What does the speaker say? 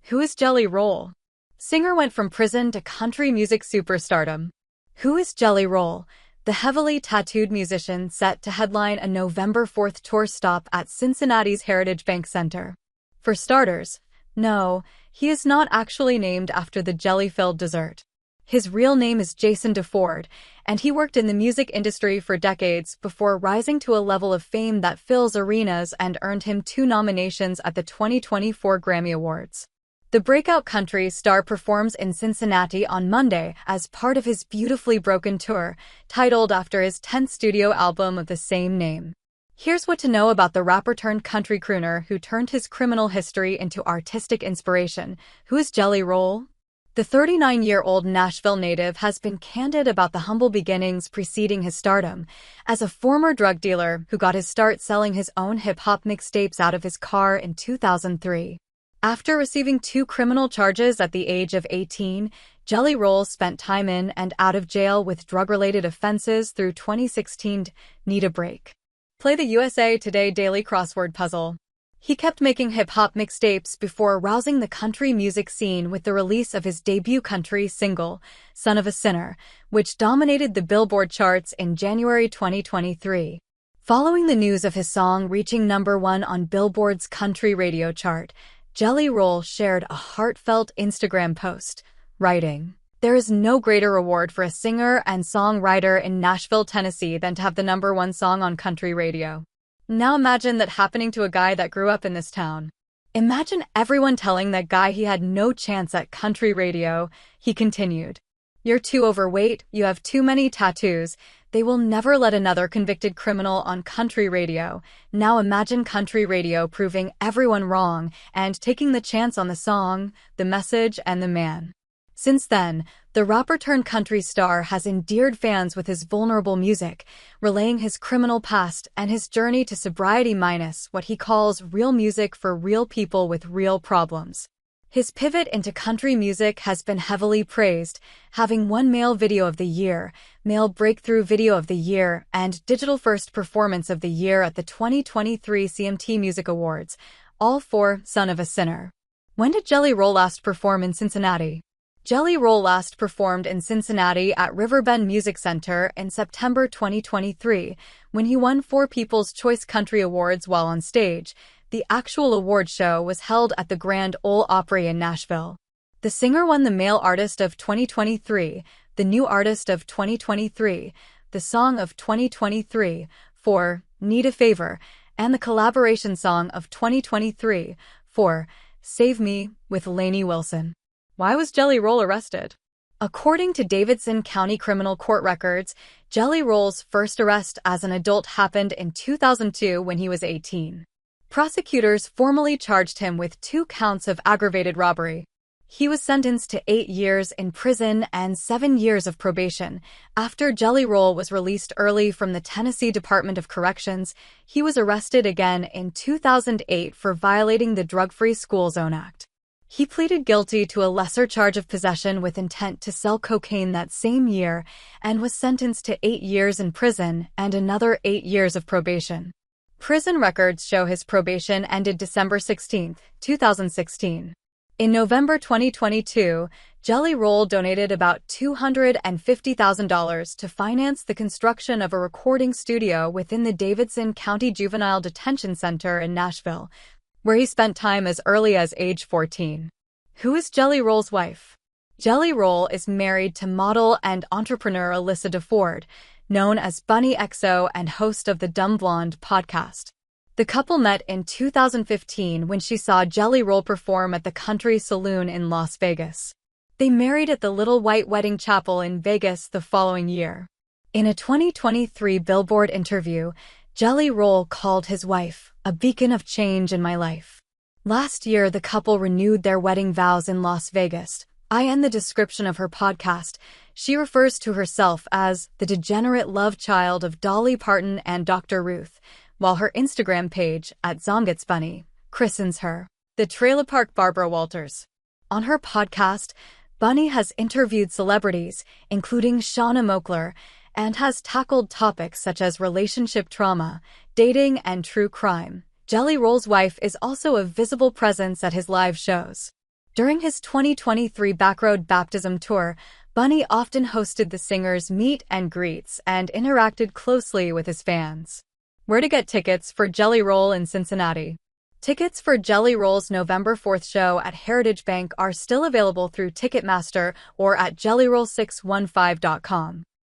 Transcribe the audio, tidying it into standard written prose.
Who is Jelly Roll? Singer went from prison to country music superstardom. Who is Jelly Roll? The heavily tattooed musician set to headline a November 4th tour stop at Cincinnati's Heritage Bank Center. For starters, no, he is not actually named after the jelly-filled dessert. His real name is Jason DeFord, and he worked in the music industry for decades before rising to a level of fame that fills arenas and earned him 2 nominations at the 2024 Grammy Awards. The breakout country star performs in Cincinnati on Monday as part of his Beautifully Broken tour, titled after his 10th studio album of the same name. Here's what to know about the rapper-turned-country crooner who turned his criminal history into artistic inspiration. Who is Jelly Roll? The 39-year-old Nashville native has been candid about the humble beginnings preceding his stardom, as a former drug dealer who got his start selling his own hip-hop mixtapes out of his car in 2003. After receiving 2 criminal charges at the age of 18, Jelly Roll spent time in and out of jail with drug-related offenses through 2016. Need a break? Play the USA Today Daily Crossword Puzzle. He kept making hip-hop mixtapes before rousing the country music scene with the release of his debut country single, Son of a Sinner, which dominated the Billboard charts in January 2023. Following the news of his song reaching #1 on Billboard's country radio chart, Jelly Roll shared a heartfelt Instagram post, writing, "There is no greater reward for a singer and songwriter in Nashville, Tennessee than to have the #1 song on country radio. Now imagine that happening to a guy that grew up in this town. Imagine everyone telling that guy he had no chance at country radio," he continued. "You're too overweight, you have too many tattoos. They will never let another convicted criminal on country radio. Now imagine country radio proving everyone wrong and taking the chance on the song, the message, and the man." Since then, the rapper-turned-country star has endeared fans with his vulnerable music, relaying his criminal past and his journey to sobriety minus what he calls real music for real people with real problems. His pivot into country music has been heavily praised, having won Male Video of the Year, Male Breakthrough Video of the Year, and Digital First Performance of the Year at the 2023 CMT Music Awards, all for Son of a Sinner. When did Jelly Roll last perform in Cincinnati? Jelly Roll last performed in Cincinnati at Riverbend Music Center in September 2023, when he won 4 People's Choice Country Awards while on stage. The actual award show was held at the Grand Ole Opry in Nashville. The singer won the Male Artist of 2023, the New Artist of 2023, the Song of 2023 for Need a Favor, and the Collaboration Song of 2023 for Save Me with Lainey Wilson. Why was Jelly Roll arrested? According to Davidson County Criminal Court records, Jelly Roll's first arrest as an adult happened in 2002 when he was 18. Prosecutors formally charged him with 2 counts of aggravated robbery. He was sentenced to 8 years in prison and 7 years of probation. After Jelly Roll was released early from the Tennessee Department of Corrections, he was arrested again in 2008 for violating the Drug-Free School Zone Act. He pleaded guilty to a lesser charge of possession with intent to sell cocaine that same year and was sentenced to 8 years in prison and another 8 years of probation. Prison records show his probation ended December 16, 2016. In November 2022, Jelly Roll donated about $250,000 to finance the construction of a recording studio within the Davidson County Juvenile Detention Center in Nashville, where he spent time as early as age 14. Who is Jelly Roll's wife? Jelly Roll is married to model and entrepreneur Alyssa DeFord, known as Bunny XO and host of the Dumb Blonde podcast. The couple met in 2015 when she saw Jelly Roll perform at the Country Saloon in Las Vegas. They married at the Little White Wedding Chapel in Vegas the following year. In a 2023 Billboard interview, Jelly Roll called his wife a beacon of change in my life. Last year, the couple renewed their wedding vows in Las Vegas. In the description of her podcast, she refers to herself as the degenerate love child of Dolly Parton and Dr. Ruth, while her Instagram page, @ZomGetsBunny, christens her the Trailer Park Barbara Walters. On her podcast, Bunny has interviewed celebrities, including Shauna Moakler, and has tackled topics such as relationship trauma, dating, and true crime. Jelly Roll's wife is also a visible presence at his live shows. During his 2023 Backroad Baptism Tour, Bunny often hosted the singer's meet and greets and interacted closely with his fans. Where to get tickets for Jelly Roll in Cincinnati? Tickets for Jelly Roll's November 4th show at Heritage Bank are still available through Ticketmaster or at jellyroll615.com.